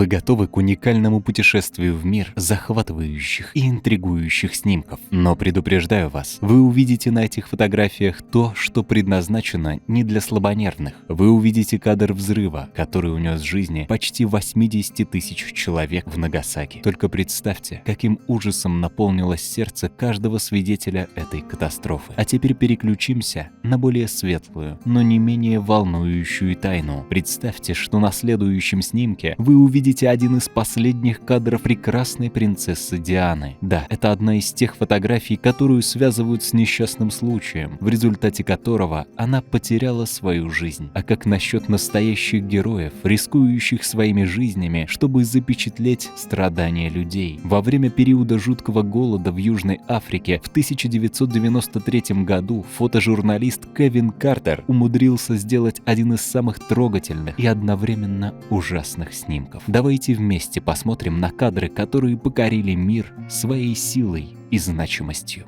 Вы готовы к уникальному путешествию в мир захватывающих и интригующих снимков. Но предупреждаю вас, вы увидите на этих фотографиях то, что предназначено не для слабонервных. Вы увидите кадр взрыва, который унес жизни почти 80 тысяч человек в Нагасаки. Только представьте, каким ужасом наполнилось сердце каждого свидетеля этой катастрофы. А теперь переключимся на более светлую, но не менее волнующую тайну. Представьте, что на следующем снимке вы увидите один из последних кадров прекрасной принцессы Дианы. Да, это одна из тех фотографий, которую связывают с несчастным случаем, в результате которого она потеряла свою жизнь. А как насчет настоящих героев, рискующих своими жизнями, чтобы запечатлеть страдания людей? Во время периода жуткого голода в Южной Африке в 1993 году фотожурналист Кевин Картер умудрился сделать один из самых трогательных и одновременно ужасных снимков. Давайте вместе посмотрим на кадры, которые покорили мир своей силой и значимостью.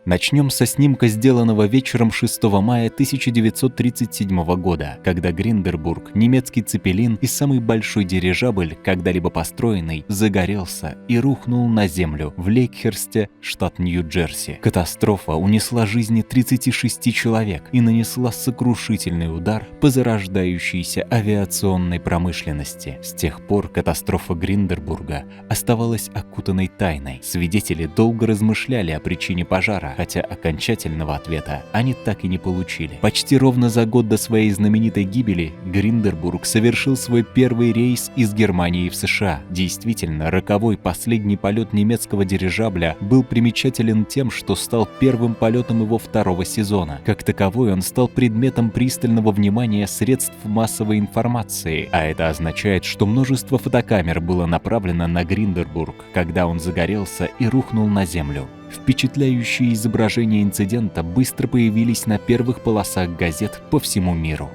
Начнем со снимка, сделанного вечером 6 мая 1937 года, когда Гринденбург, немецкий цепелин и самый большой дирижабль, когда-либо построенный, загорелся и рухнул на землю в Лейкхерсте, штат Нью-Джерси. Катастрофа унесла жизни 36 человек и нанесла сокрушительный удар по зарождающейся авиационной промышленности. С тех пор катастрофа Гринденбурга оставалась окутанной тайной. Свидетели долго размышляли о причине пожара, хотя окончательного ответа они так и не получили. Почти ровно за год до своей знаменитой гибели Гринденбург совершил свой первый рейс из Германии в США. Действительно, роковой последний полет немецкого дирижабля был примечателен тем, что стал первым полетом его второго сезона. Как таковой он стал предметом пристального внимания средств массовой информации, а это означает, что множество фотокамер было направлено на Гринденбург, когда он загорелся и рухнул на землю. Впечатляющие изображения инцидента быстро появились на первых полосах газет по всему миру.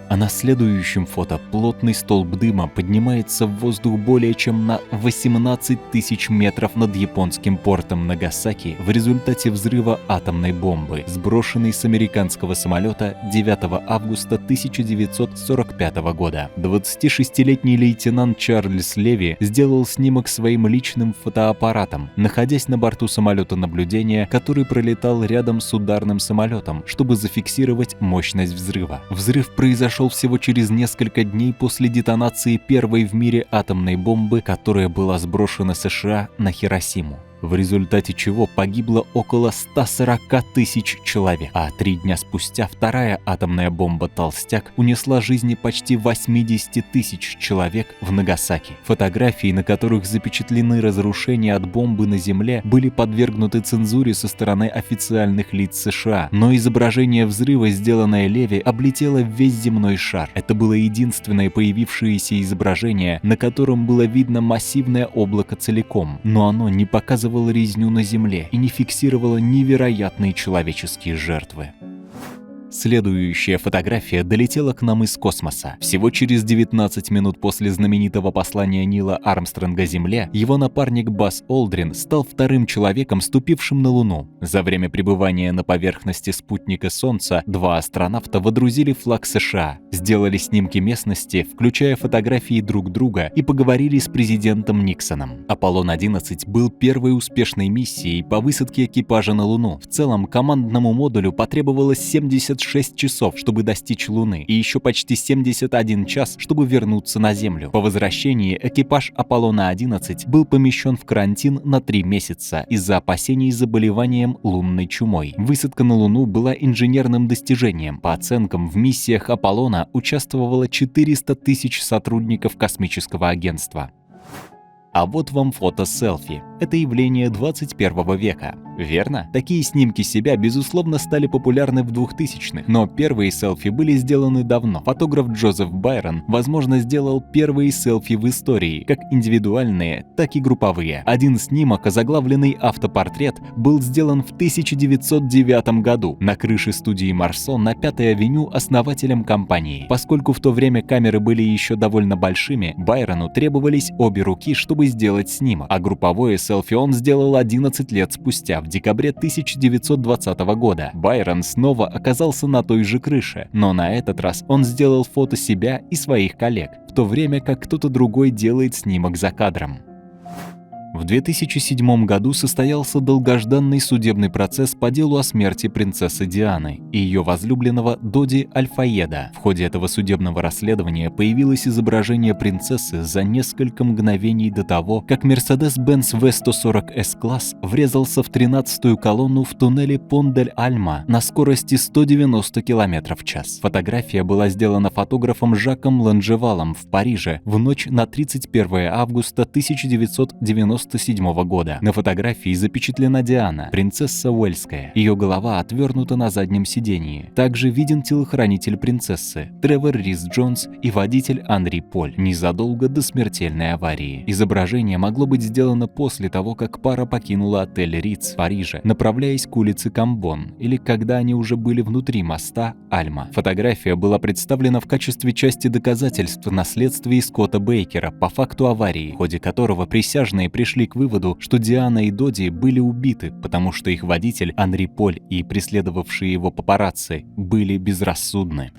А на следующем фото плотный столб дыма поднимается в воздух более чем на 18 тысяч метров над японским портом Нагасаки в результате взрыва атомной бомбы, сброшенной с американского самолета 9 августа 1945 года. 26-летний лейтенант Чарльз Леви сделал снимок своим личным фотоаппаратом, находясь на борту самолета наблюдения, который пролетал рядом с ударным самолетом, чтобы зафиксировать мощность взрыва. Взрыв произошел всего через несколько дней после детонации первой в мире атомной бомбы, которая была сброшена США на Хиросиму, в результате чего погибло около 140 тысяч человек. А 3 дня спустя вторая атомная бомба «Толстяк» унесла жизни почти 80 тысяч человек в Нагасаки. Фотографии, на которых запечатлены разрушения от бомбы на земле, были подвергнуты цензуре со стороны официальных лиц США, но изображение взрыва, сделанное Леви, облетело весь земной шар. Это было единственное появившееся изображение, на котором было видно массивное облако целиком, но оно не показывало резню на земле и не фиксировала невероятные человеческие жертвы. Следующая фотография долетела к нам из космоса. Всего через 19 минут после знаменитого послания Нила Армстронга Земле, его напарник Базз Олдрин стал вторым человеком, ступившим на Луну. За время пребывания на поверхности спутника Солнца 2 астронавта водрузили флаг США, сделали снимки местности, включая фотографии друг друга, и поговорили с президентом Никсоном. Аполлон-11 был первой успешной миссией по высадке экипажа на Луну. В целом, командному модулю потребовалось 76 часов, чтобы достичь Луны, и еще почти 71 час, чтобы вернуться на Землю. По возвращении экипаж Аполлона-11 был помещен в карантин на 3 месяца из-за опасений заболеванием лунной чумой. Высадка на Луну была инженерным достижением. По оценкам, в миссиях Аполлона участвовало 400 тысяч сотрудников космического агентства. А вот вам фото-селфи. Это явление 21 века. Верно? Такие снимки себя, безусловно, стали популярны в 2000-х, но первые селфи были сделаны давно. Фотограф Джозеф Байрон, возможно, сделал первые селфи в истории, как индивидуальные, так и групповые. Один снимок, озаглавленный «Автопортрет», был сделан в 1909 году на крыше студии Марсо на 5-й авеню основателем компании. Поскольку в то время камеры были еще довольно большими, Байрону требовались обе руки, чтобы сделать снимок, а групповое селфи селфи он сделал 11 лет спустя, в декабре 1920 года. Байрон снова оказался на той же крыше, но на этот раз он сделал фото себя и своих коллег, в то время как кто-то другой делает снимок за кадром. В 2007 году состоялся долгожданный судебный процесс по делу о смерти принцессы Дианы и ее возлюбленного Доди Аль-Фаеда. В ходе этого судебного расследования появилось изображение принцессы за несколько мгновений до того, как Mercedes-Benz V140 S-класс врезался в 13-ю колонну в туннеле Пон-дель-Альма на скорости 190 км в час. Фотография была сделана фотографом Жаком Ланжевалом в Париже в ночь на 31 августа 1997 года. На фотографии запечатлена Диана, принцесса Уэльская. Ее голова отвернута на заднем сидении. Также виден телохранитель принцессы Тревор Рис Джонс и водитель Анри Поль незадолго до смертельной аварии. Изображение могло быть сделано после того, как пара покинула отель Риц в Париже, направляясь к улице Камбон, или когда они уже были внутри моста Альма. Фотография была представлена в качестве части доказательств на следствии Скотта Бейкера по факту аварии, в ходе которого присяжные пришли к выводу, что Диана и Доди были убиты, потому что их водитель Анри Поль и преследовавшие его папарацци были безрассудны.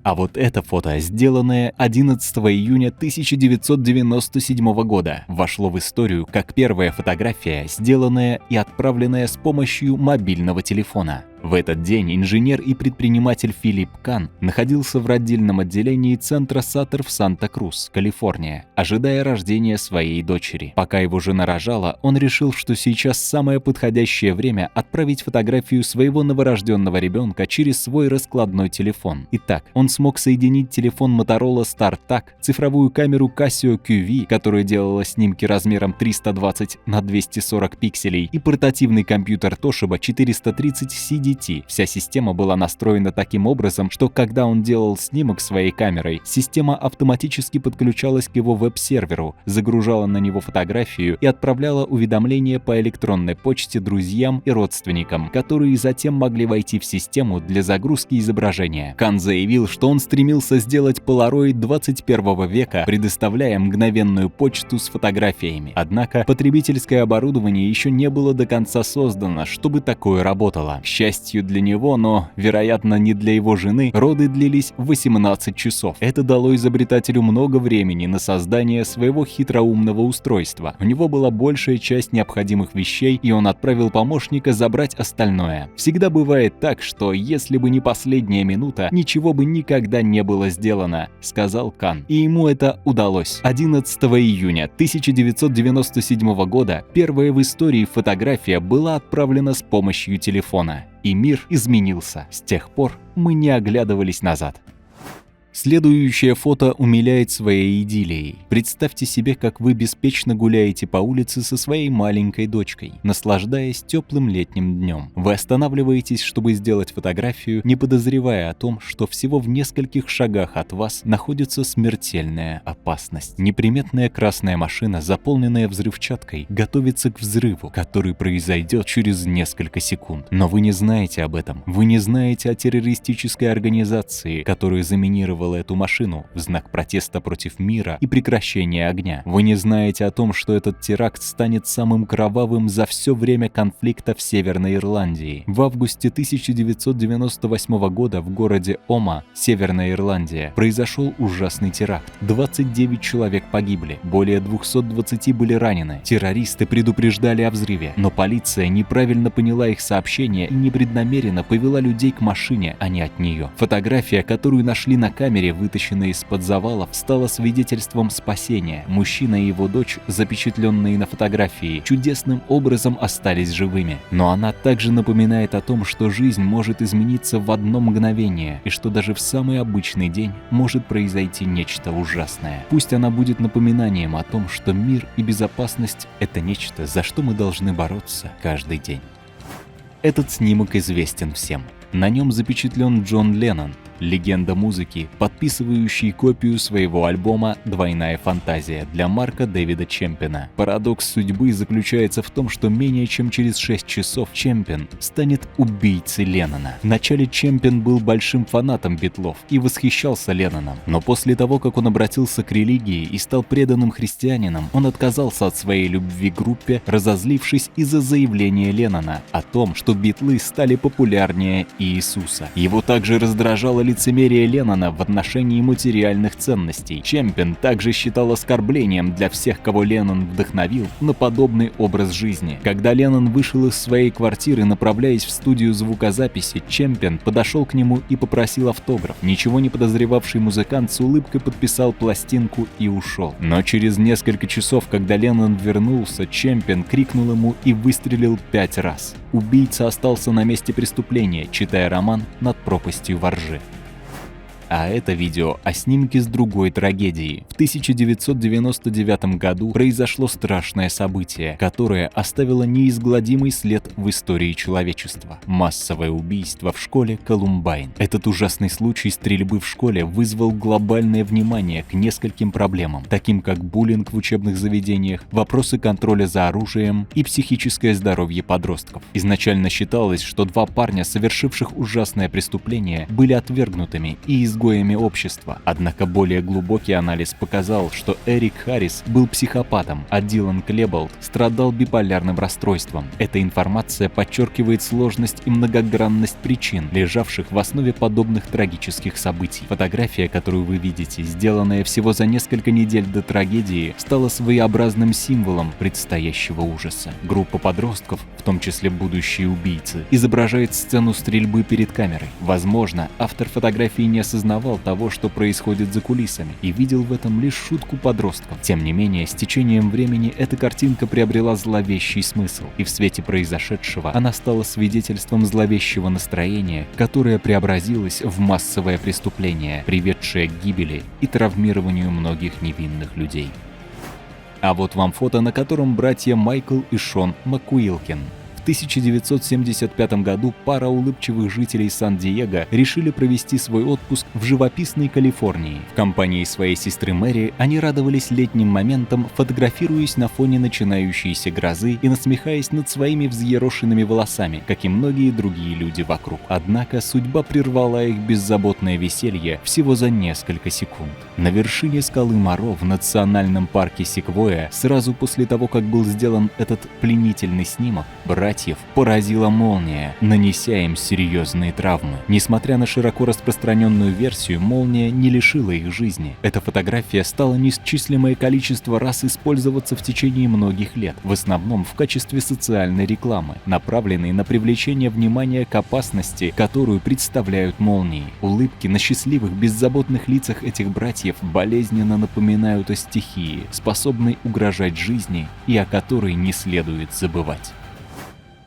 А вот это фото, сделанное 11 июня 1997 года, вошло в историю как первая фотография, сделанная и отправленная с помощью мобильного телефона. В этот день инженер и предприниматель Филипп Кан находился в родильном отделении центра Саттер в Санта-Крус, Калифорния, ожидая рождения своей дочери. Пока его жена рожала, он решил, что сейчас самое подходящее время отправить фотографию своего новорожденного ребенка через свой раскладной телефон. Итак, он смог соединить телефон Motorola StarTAC, цифровую камеру Casio QV, которая делала снимки размером 320 на 240 пикселей, и портативный компьютер Toshiba 430 CDT. Вся система была настроена таким образом, что когда он делал снимок своей камерой, система автоматически подключалась к его веб-серверу, загружала на него фотографию и отправляла уведомления по электронной почте друзьям и родственникам, которые затем могли войти в систему для загрузки изображения. Кан заявил, что он стремился сделать Polaroid 21 века, предоставляя мгновенную почту с фотографиями. Однако потребительское оборудование еще не было до конца создано, чтобы такое работало. К счастью для него, но, вероятно, не для его жены, роды длились 18 часов. Это дало изобретателю много времени на создание своего хитроумного устройства. У него была большая часть необходимых вещей, и он отправил помощника забрать остальное. Всегда бывает так, что если бы не последняя минута, ничего бы никогда не было сделано, сказал Кан. И ему это удалось. 11 июня 1997 года первая в истории фотография была отправлена с помощью телефона. И мир изменился. С тех пор мы не оглядывались назад. Следующее фото умиляет своей идиллией. Представьте себе, как вы беспечно гуляете по улице со своей маленькой дочкой, наслаждаясь теплым летним днем. Вы останавливаетесь, чтобы сделать фотографию, не подозревая о том, что всего в нескольких шагах от вас находится смертельная опасность. Неприметная красная машина, заполненная взрывчаткой, готовится к взрыву, который произойдет через несколько секунд. Но вы не знаете об этом. Вы не знаете о террористической организации, которая заминировала эту машину в знак протеста против мира и прекращения огня. Вы не знаете о том, что этот теракт станет самым кровавым за все время конфликта в Северной Ирландии. В августе 1998 года в городе Ома, Северная Ирландия, произошел ужасный теракт. 29 человек погибли, более 220 были ранены. Террористы предупреждали о взрыве, но полиция неправильно поняла их сообщение и непреднамеренно повела людей к машине, а не от нее. Фотография, которую нашли на камере, вытащенная из-под завалов, стала свидетельством спасения. Мужчина и его дочь, запечатленные на фотографии, чудесным образом остались живыми. Но она также напоминает о том, что жизнь может измениться в одно мгновение, и что даже в самый обычный день может произойти нечто ужасное. Пусть она будет напоминанием о том, что мир и безопасность — это нечто, за что мы должны бороться каждый день. Этот снимок известен всем. На нем запечатлен Джон Леннон. легенда музыки, подписывающий копию своего альбома «Двойная фантазия» для Марка Дэвида Чемпина. Парадокс судьбы заключается в том, что менее чем через 6 часов Чемпин станет убийцей Леннона. Вначале Чемпин был большим фанатом Битлов и восхищался Ленноном, но после того, как он обратился к религии и стал преданным христианином, он отказался от своей любви к группе, разозлившись из-за заявления Леннона о том, что Битлы стали популярнее Иисуса. Его также раздражало лицемерие Леннона в отношении материальных ценностей. Чемпин также считал оскорблением для всех, кого Леннон вдохновил на подобный образ жизни. Когда Леннон вышел из своей квартиры, направляясь в студию звукозаписи, Чемпин подошел к нему и попросил автограф. Ничего не подозревавший музыкант с улыбкой подписал пластинку и ушел. Но через несколько часов, когда Леннон вернулся, Чемпин крикнул ему и выстрелил 5 раз. Убийца остался на месте преступления, читая роман «Над пропастью во ржи». А это видео о снимке с другой трагедии. В 1999 году произошло страшное событие, которое оставило неизгладимый след в истории человечества. Массовое убийство в школе Колумбайн. Этот ужасный случай стрельбы в школе вызвал глобальное внимание к нескольким проблемам, таким как буллинг в учебных заведениях, вопросы контроля за оружием и психическое здоровье подростков. Изначально считалось, что 2 парня, совершивших ужасное преступление, были отвергнутыми и изгоями общества. Однако более глубокий анализ показал, что Эрик Харрис был психопатом, а Дилан Клеболд страдал биполярным расстройством. Эта информация подчеркивает сложность и многогранность причин, лежавших в основе подобных трагических событий. Фотография, которую вы видите, сделанная всего за несколько недель до трагедии, стала своеобразным символом предстоящего ужаса. Группа подростков, в том числе будущие убийцы, изображает сцену стрельбы перед камерой. Возможно, автор фотографии не осознавал того, что происходит за кулисами, и видел в этом лишь шутку подростков. Тем не менее, с течением времени эта картинка приобрела зловещий смысл, и в свете произошедшего она стала свидетельством зловещего настроения, которое преобразилось в массовое преступление, приведшее к гибели и травмированию многих невинных людей. А вот вам фото, на котором братья Майкл и Шон МакКуилкин. В 1975 году пара улыбчивых жителей Сан-Диего решили провести свой отпуск в живописной Калифорнии. В компании своей сестры Мэри они радовались летним моментам, фотографируясь на фоне начинающейся грозы и насмехаясь над своими взъерошенными волосами, как и многие другие люди вокруг. Однако судьба прервала их беззаботное веселье всего за несколько секунд. На вершине скалы Моро в национальном парке Секвойя, сразу после того, как был сделан этот пленительный снимок, братьев поразила молния, нанеся им серьезные травмы. Несмотря на широко распространенную версию, молния не лишила их жизни. Эта фотография стала неисчислимое количество раз использоваться в течение многих лет, в основном в качестве социальной рекламы, направленной на привлечение внимания к опасности, которую представляют молнии. Улыбки на счастливых, беззаботных лицах этих братьев болезненно напоминают о стихии, способной угрожать жизни и о которой не следует забывать.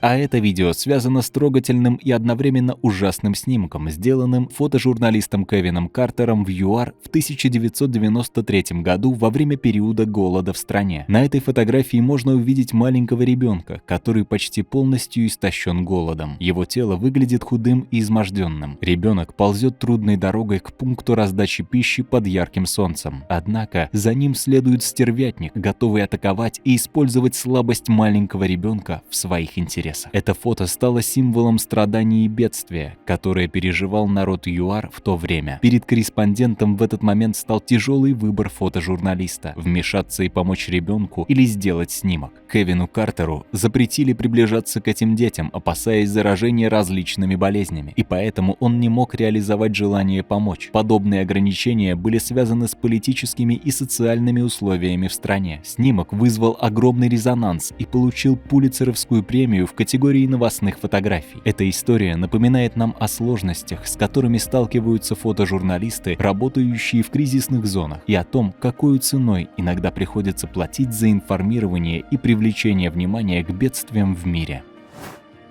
А это видео связано с трогательным и одновременно ужасным снимком, сделанным фотожурналистом Кевином Картером в ЮАР в 1993 году во время периода голода в стране. На этой фотографии можно увидеть маленького ребенка, который почти полностью истощен голодом. Его тело выглядит худым и изможденным. Ребенок ползет трудной дорогой к пункту раздачи пищи под ярким солнцем. Однако за ним следует стервятник, готовый атаковать и использовать слабость маленького ребенка в своих интересах. Это фото стало символом страданий и бедствия, которое переживал народ ЮАР в то время. Перед корреспондентом в этот момент стал тяжелый выбор фотожурналиста – вмешаться и помочь ребенку или сделать снимок. Кевину Картеру запретили приближаться к этим детям, опасаясь заражения различными болезнями, и поэтому он не мог реализовать желание помочь. Подобные ограничения были связаны с политическими и социальными условиями в стране. Снимок вызвал огромный резонанс и получил Пулитцеровскую премию в категории новостных фотографий. Эта история напоминает нам о сложностях, с которыми сталкиваются фотожурналисты, работающие в кризисных зонах, и о том, какой ценой иногда приходится платить за информирование и привлечение внимания к бедствиям в мире.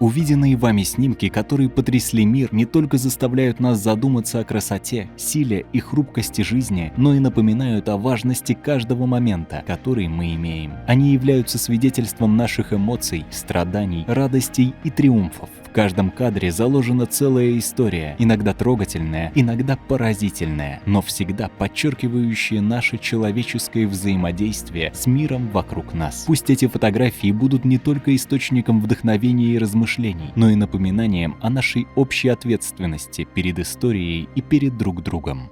Увиденные вами снимки, которые потрясли мир, не только заставляют нас задуматься о красоте, силе и хрупкости жизни, но и напоминают о важности каждого момента, который мы имеем. Они являются свидетельством наших эмоций, страданий, радостей и триумфов. В В каждом кадре заложена целая история, иногда трогательная, иногда поразительная, но всегда подчеркивающая наше человеческое взаимодействие с миром вокруг нас. Пусть эти фотографии будут не только источником вдохновения и размышлений, но и напоминанием о нашей общей ответственности перед историей и перед друг другом.